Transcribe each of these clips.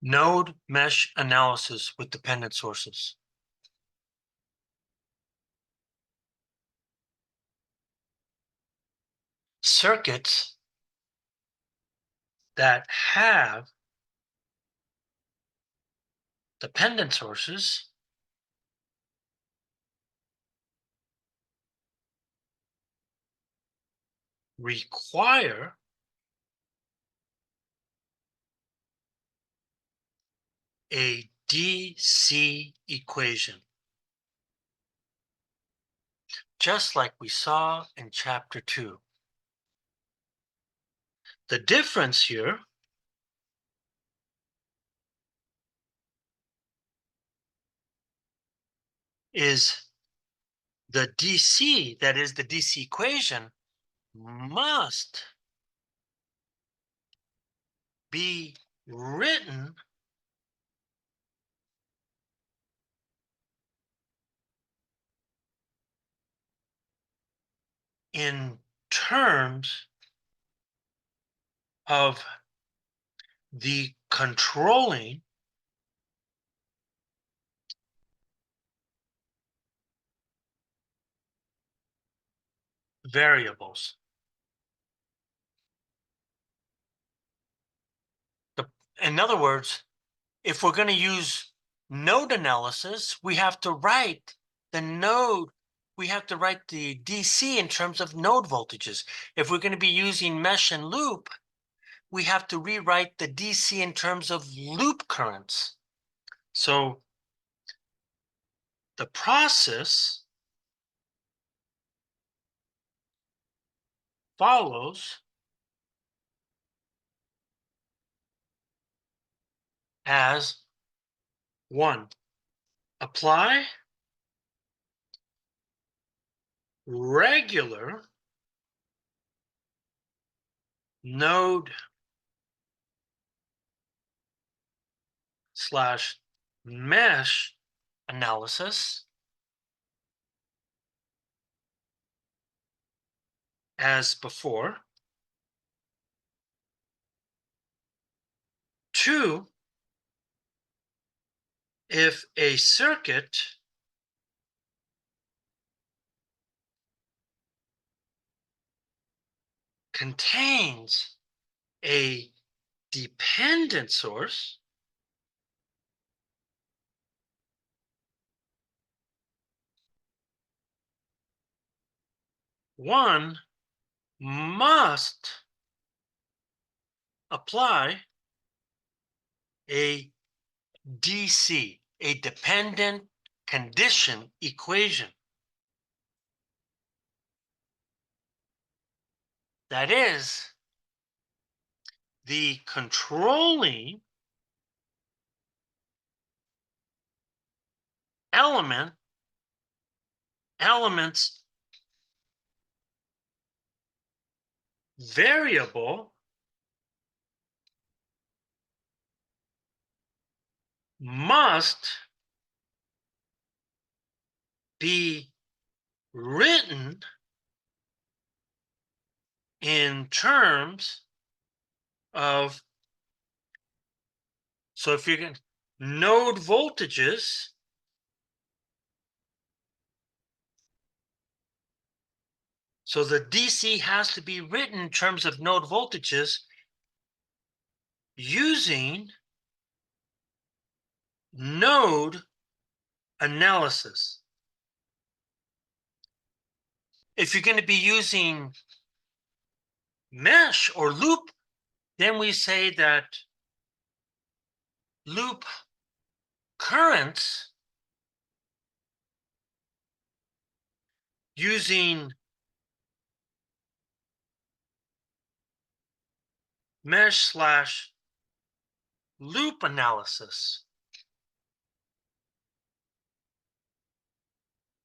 Node mesh analysis with dependent sources. Circuits that have dependent sources require a DC equation, just like we saw in chapter 2. The difference here is the DC, that is the DC equation, must be written in terms of the controlling variables. In other words, if we're going to use node analysis, we have to write the node, we have to write the DC in terms of node voltages. If we're going to be using mesh and loop, we have to rewrite the DC in terms of loop currents. So the process follows as 1. Apply regular node slash mesh analysis as before. 2, if a circuit contains a dependent source, one must apply a DC, a dependent condition equation. That is, the controlling element's variable must be written in terms of, so if you're going to node voltages, so the DC has to be written in terms of node voltages using node analysis. If you're going to be using mesh or loop, then we say that loop currents using mesh slash loop analysis.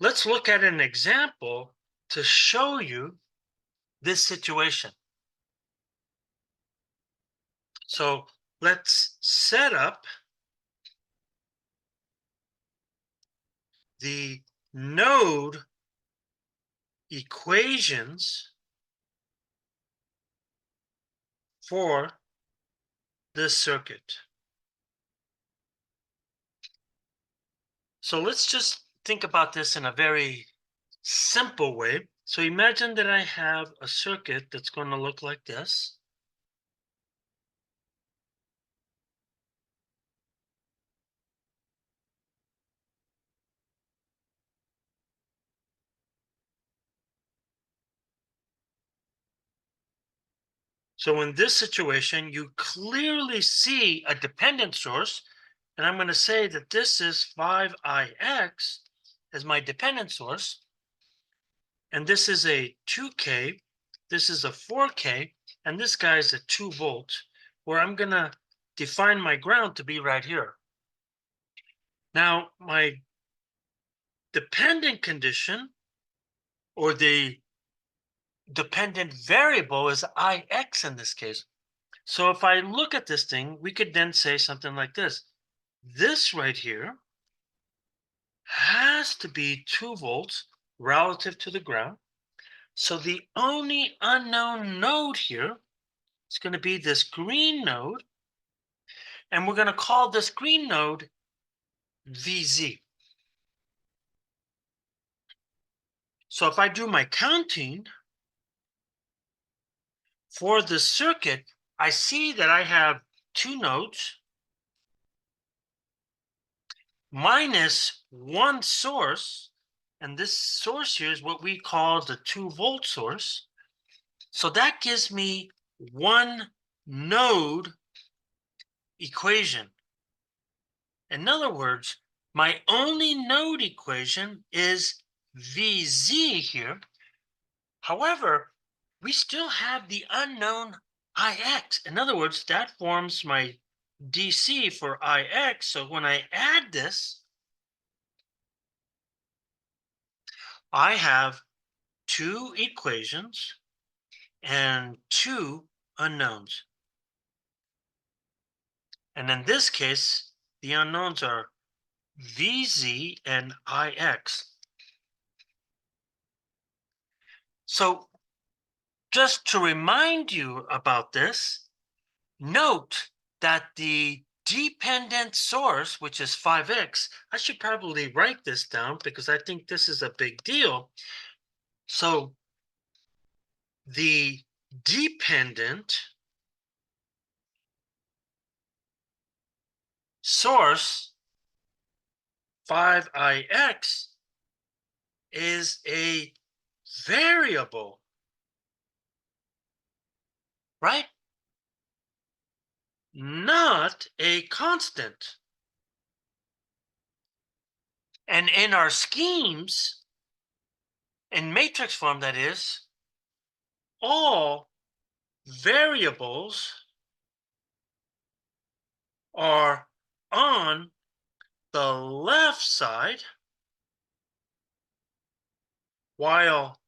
Let's look at an example to show you this situation. So let's set up the node equations for this circuit. So let's just think about this in a very simple way. So imagine that I have a circuit that's going to look like this. So in this situation, you clearly see a dependent source, and I'm going to say that this is 5ix as my dependent source, and this is a 2k, this is a 4k, and this guy is a 2 volt, where I'm going to define my ground to be right here. Now, my dependent condition, or the dependent variable, is ix in this case. So if I look at this thing, we could then say something like this. This right here has to be 2 volts relative to the ground. So the only unknown node here is going to be this green node. And we're going to call this green node VZ. So if I do my counting for the circuit, I see that I have 2 nodes minus 1 source. And this source here is what we call the 2-volt source. So that gives me 1 node equation. In other words, my only node equation is VZ here. However, we still have the unknown IX. In other words, that forms my DC for IX. So when I add this, I have 2 equations and 2 unknowns. And in this case, the unknowns are VZ and IX. So just to remind you about this, note that the dependent source, which is 5x, I should probably write this down because I think this is a big deal. So the dependent source, 5ix, is a variable, right? Not a constant. And in our schemes, in matrix form, that is, all variables are on the left side, while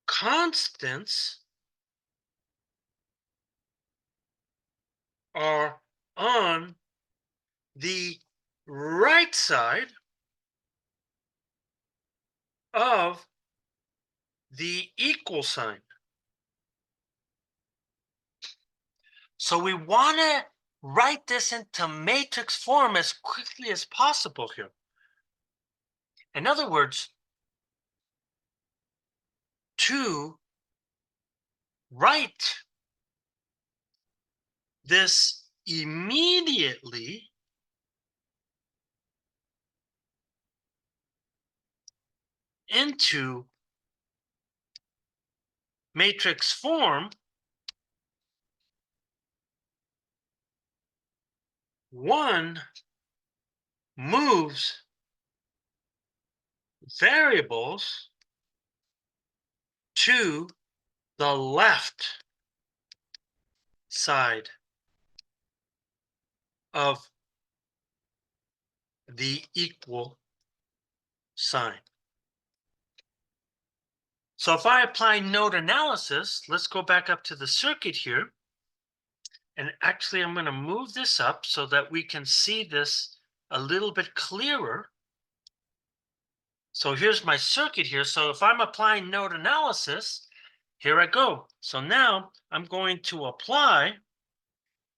constants are on the right side of the equal sign. So we want to write this into matrix form as quickly as possible here. In other words, to write this immediately, into matrix form, one moves variables to the left side of the equal sign. So if I apply node analysis, let's go back up to the circuit here. And actually, I'm going to move this up so that we can see this a little bit clearer. So here's my circuit here. So if I'm applying node analysis, here I go. So now I'm going to apply,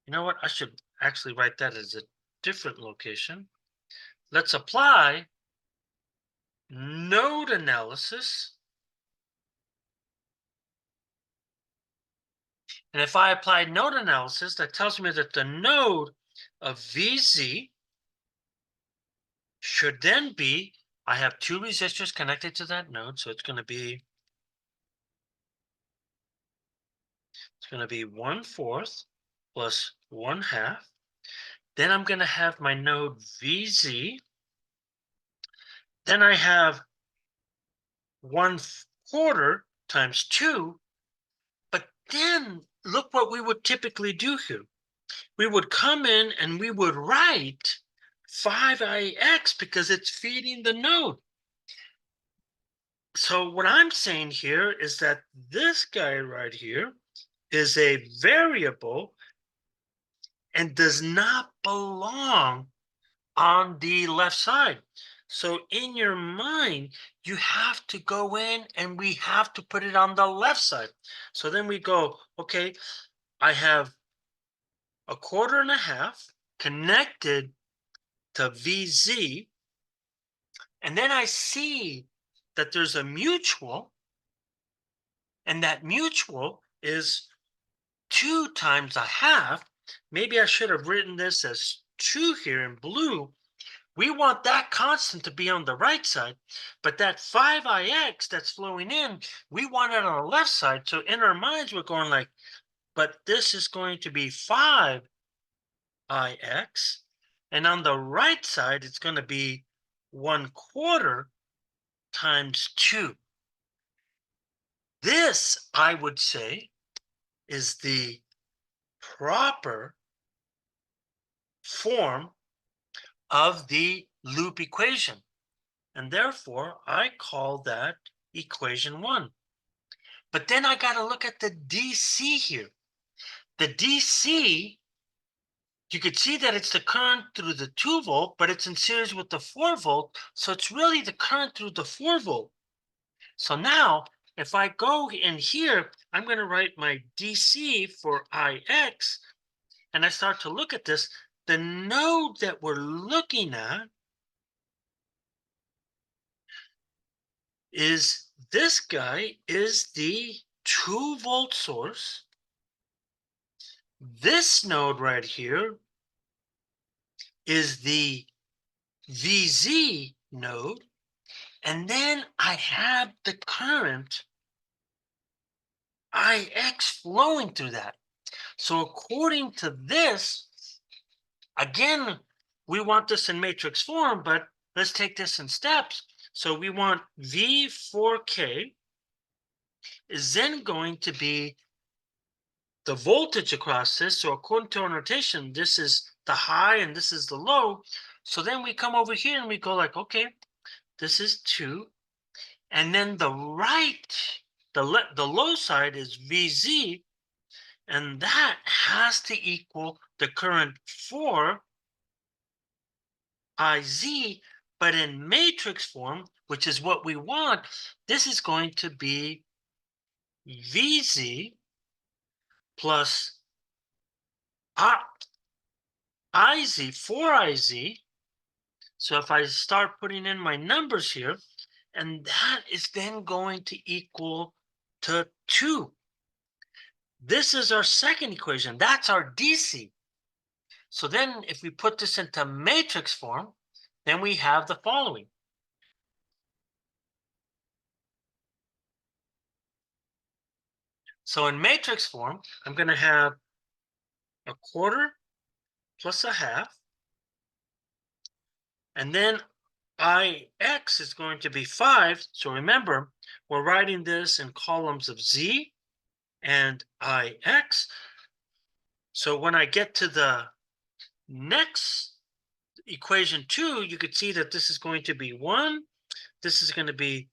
you know what? I should actually write that as a different location. let's apply node analysis. And if I apply node analysis, that tells me that the node of VZ should then be, I have two resistors connected to that node, so it's going to be 1/4 plus 1/2. Then I'm going to have my node VZ. Then I have 1/4 times 2. But then look what we would typically do here. We would come in and we would write 5ix because it's feeding the node. So what I'm saying here is that this guy right here is a variable and does not belong on the left side. So in your mind, you have to go in and we have to put it on the left side. So then we go, okay, I have 1/4 connected to VZ, and then I see that there's a mutual, and that mutual is 2 times 1/2. Maybe I should have written this as 2 here in blue. We want that constant to be on the right side, but that 5ix that's flowing in, we want it on the left side. So in our minds, we're going like, but this is going to be 5ix, and on the right side, it's going to be 1/4 times 2. This, I would say, is the proper form of the loop equation. And therefore, I call that equation 1. But then I got to look at the DC here. The DC, you could see that it's the current through the 2 volt, but it's in series with the 4 volt. So it's really the current through the 4 volt. So now, if I go in here, I'm going to write my DC for IX, and I start to look at this. The node that we're looking at is this guy is the 2 volt source. This node right here is the VZ node. And then I have the current IX flowing through that. So according to this, again, we want this in matrix form, but let's take this in steps. So we want V4K is then going to be the voltage across this. So according to our notation, this is the high and this is the low. So then we come over here and we go like, okay, this is 2. And then the right, the low side is VZ. And that has to equal the current 4 IZ, but in matrix form, which is what we want, this is going to be VZ plus IZ, 4IZ. So if I start putting in my numbers here, and that is then going to equal to 2. This is our second equation. That's our DC. So then if we put this into matrix form, then we have the following. So in matrix form, I'm going to have 1/4 plus 1/2. And then IX is going to be 5. So remember, we're writing this in columns of Z and IX. So when I get to the next equation 2, you could see that this is going to be 1. This is going to be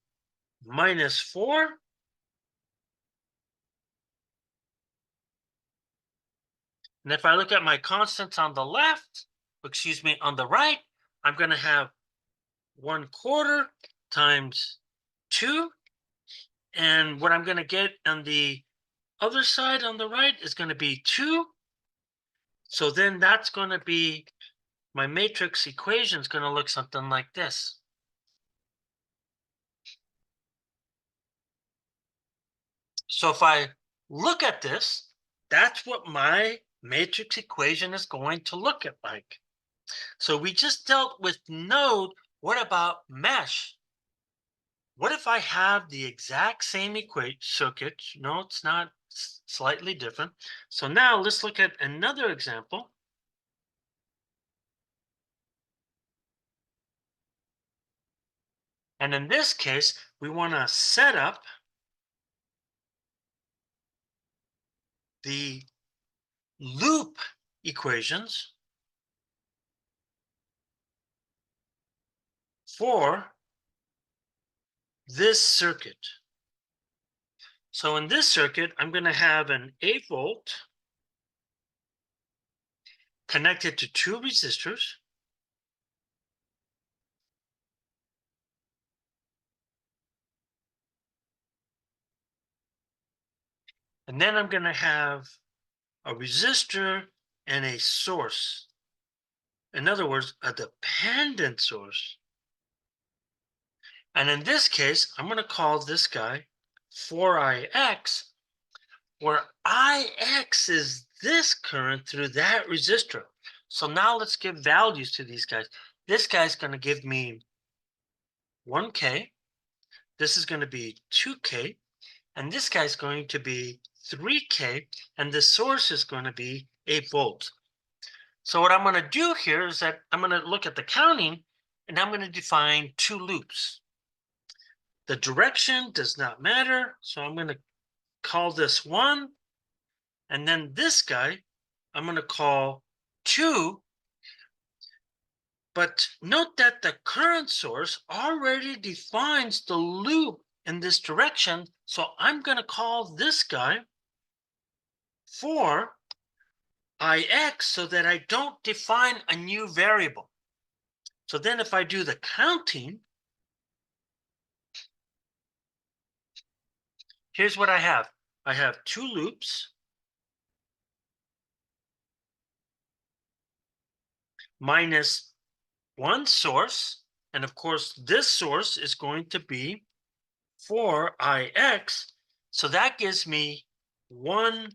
-4. And if I look at my constants on the left, excuse me, on the right, I'm going to have 1/4 times 2. And what I'm going to get on the other side on the right is going to be 2. So then that's going to be my matrix equation is going to look something like this. So if I look at this, that's what my matrix equation is going to look at like. So we just dealt with node. What about mesh? What if I have the exact same circuit? No, it's not, slightly different. So now let's look at another example. And in this case, we want to set up the loop equations for this circuit. So in this circuit, I'm going to have an 8-volt connected to 2 resistors. And then I'm going to have a resistor and a source. In other words, a dependent source. And in this case, I'm going to call this guy 4Ix, where Ix is this current through that resistor. So now let's give values to these guys. This guy's going to give me 1K. This is going to be 2K. And this guy's going to be 3K. And the source is going to be 8 volts. So what I'm going to do here is that I'm going to look at the counting, and I'm going to define 2 loops. The direction does not matter, so I'm going to call this 1. And then this guy, I'm going to call 2. But note that the current source already defines the loop in this direction. So I'm going to call this guy 4Ix so that I don't define a new variable. So then if I do the counting, here's what I have. I have 2 loops minus 1 source. And of course, this source is going to be 4Ix. So that gives me 1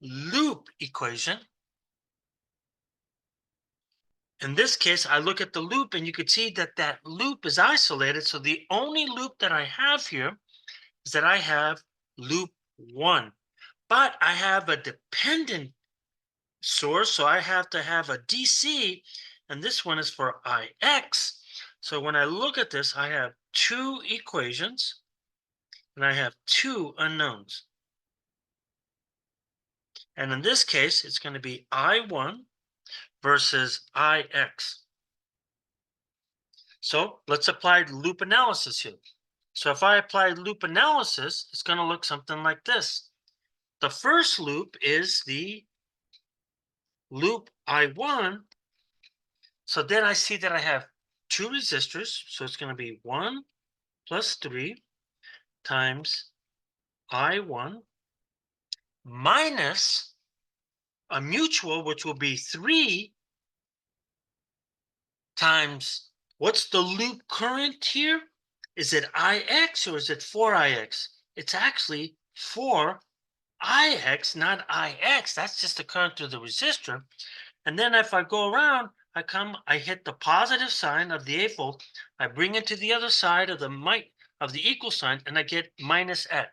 loop equation. In this case, I look at the loop and you could see that that loop is isolated. So the only loop that I have here is that I have loop 1. But I have a dependent source, so I have to have a DC, and this one is for Ix. So when I look at this, I have 2 equations, and I have 2 unknowns. And in this case, it's going to be I1 versus Ix. So let's apply loop analysis here. So if I apply loop analysis, it's going to look something like this. The first loop is the loop I1. So then I see that I have 2 resistors. So it's going to be 1 plus 3 times I1 minus a mutual, which will be 3 times, what's the loop current here? Is it Ix or is it 4Ix? It's actually 4Ix, not Ix. That's just the current through the resistor. And then if I go around, I hit the positive sign of the 8-volt. I bring it to the other side of the equal sign, and I get minus 8,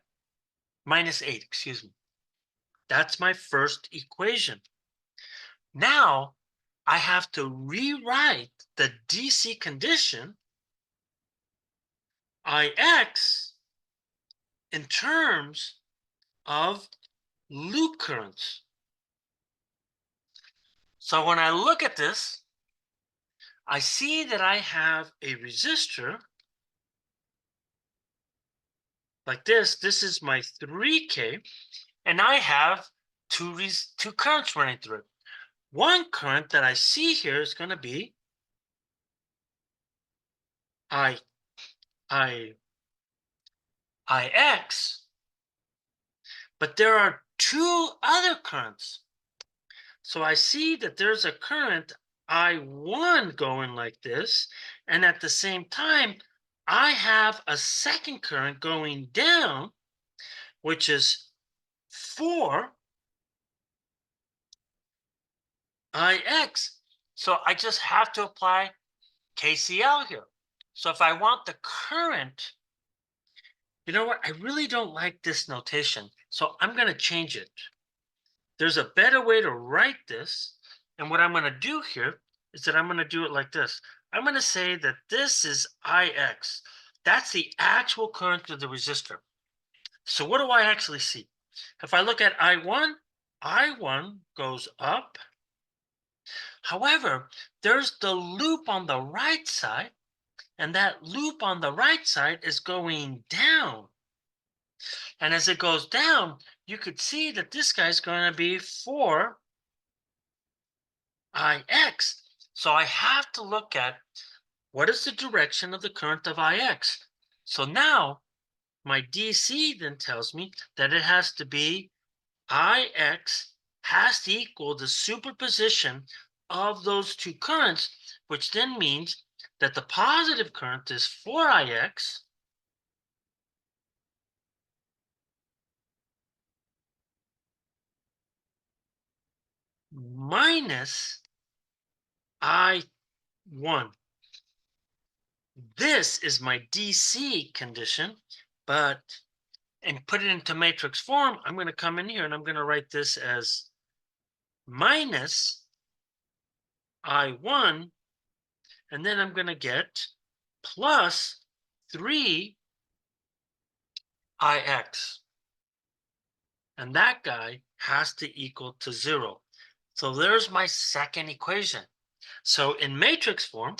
excuse me. That's my first equation. Now I have to rewrite the DC condition Ix in terms of loop currents. So when I look at this, I see that I have a resistor like this. This is my 3K, and I have two currents running through it. One current that I see here is going to be Ix, but there are 2 other currents. So I see that there's a current I1 going like this. And at the same time, I have a second current going down, which is 4 Ix. So I just have to apply KCL here. So if I want the current, you know what? I really don't like this notation. So I'm going to change it. There's a better way to write this. And what I'm going to do here is that I'm going to do it like this. I'm going to say that this is Ix. That's the actual current of the resistor. So what do I actually see? If I look at I1 goes up. However, there's the loop on the right side, and that loop on the right side is going down. And as it goes down, you could see that this guy's going to be 4 Ix. So I have to look at what is the direction of the current of Ix. So now my DC then tells me that it has to be Ix has to equal the superposition of those two currents, which then means that the positive current is 4Ix minus I1. This is my DC condition, but and put it into matrix form, I'm going to come in here and I'm going to write this as minus I1, and then I'm going to get plus 3 Ix. And that guy has to equal to 0. So there's my second equation. So in matrix form,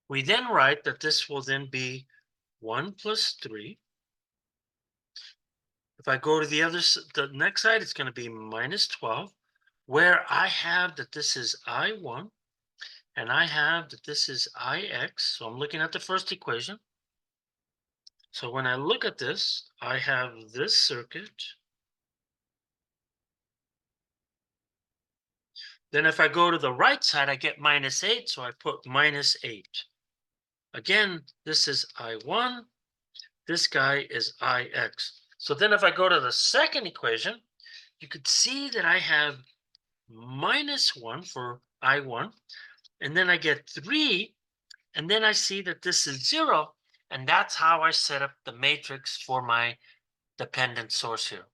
we then write that this will then be 1 plus 3. If I go to the next side, it's going to be minus 12, where I have that this is I1, and I have that this is Ix. So I'm looking at the first equation. So when I look at this, I have this circuit. Then if I go to the right side, I get minus 8, so I put minus 8. Again, this is I1, this guy is Ix. So then if I go to the second equation, you could see that I have minus 1 for I1, and then I get 3, and then I see that this is 0, and that's how I set up the matrix for my dependent source here.